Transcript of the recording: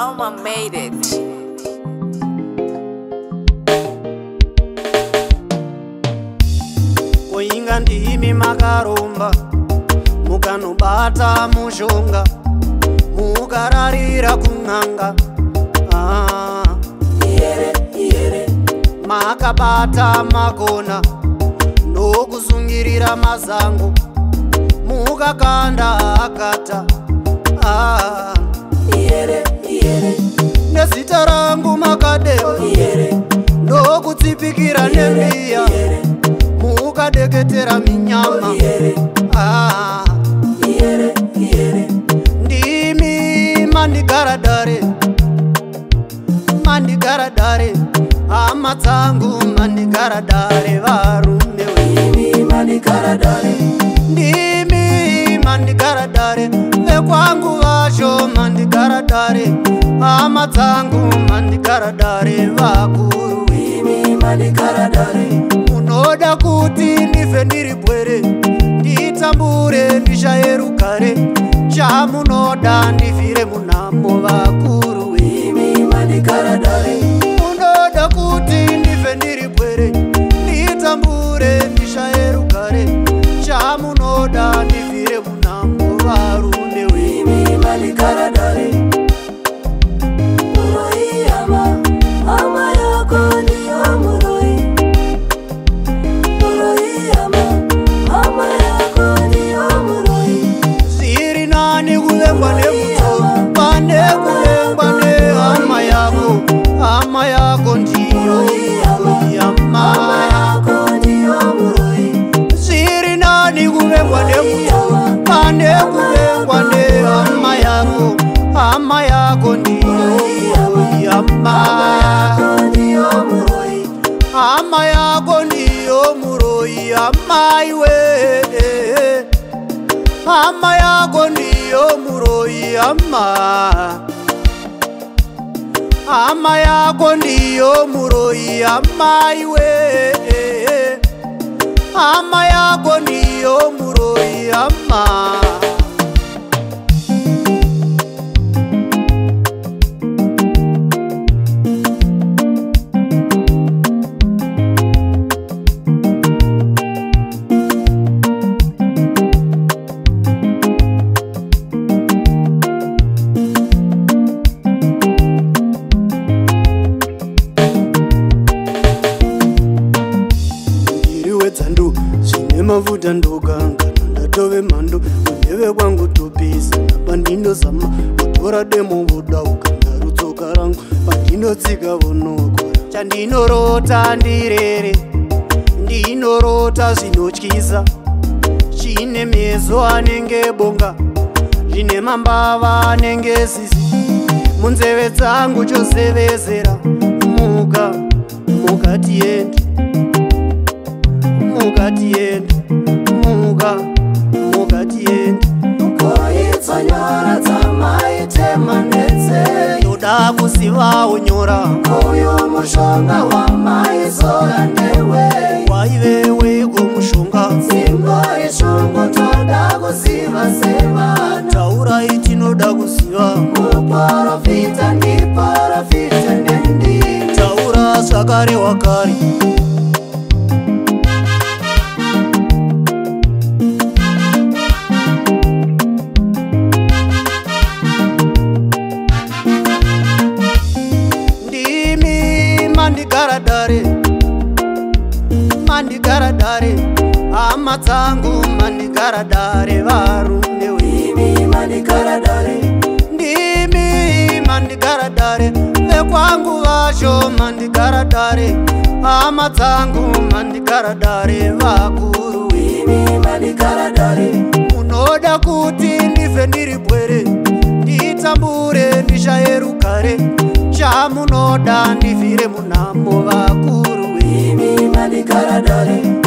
Alma made it. Kuinga ndimi makaromba mukanobata mushonga mukararira kun'anga makabata makona ndokusungirira mazango mukakanda akata nezita rangu makadema ndokutsipikira nembiya mukadeketera minyama ndimi mandigaradare mandigaradare hama dzangu mandigaradare varume ndimi mandigaradare ndimi mandigaradare vekwangu vasho mandigaradare hama dzangu mandigaradare vakuru ndimi mandigaradare unoda kuti ndife ndiri bwere nditambure ndishaye rugare chamunoda ndifire munhamo vakuru imi mandigaradare unoda kuti ndife ndiri bwere nditambure ndishaye rugare chamunoda ndifire munhamo varume imi mandigaradare hama yako ndiyo yama siri nani kuvengwa nemuto pane kuvengwa ne hama yako ndiyo yama hama yako ndiyo muroi hama iwe hama yako ndiyo muroi hama yako ndiyo muroi hama iwe hama yako ndiyo muroi hama dzandu zvine mafuta ndoganga ndatove mhando kundeve kwangu topisa pandinozama kutora demo vodauka ndarutsoka rangu pandinotsika vonokora chandinorota ndirere ndinorota zvinotyisa chine meso anenge bonga zvine mambava anenge sisi munzeve dzangu chosevezera mukatiende mukatiende mukatiende ukoitsa nyora dzamaitema netse yoda kuziva unyora uyo mushonga wamaizora ndewe waivewe kumushonga dzimbo rishongo toda kuziva sevana taura itinoda kuziva muprofita ndiprofita ndendi taura zvakare wakare mandigaradare hama dzangu mandigaradare varume imi mandigaradare ndimi mandigaradare vekwangu vasho mandigaradare hama dzangu mandigaradare vakuru imi mandigaradare unoda kuti ndife ndiri bwere nditambure ndishaye rugare chamunoda ndifire munhamo vakuru imi mandigaradare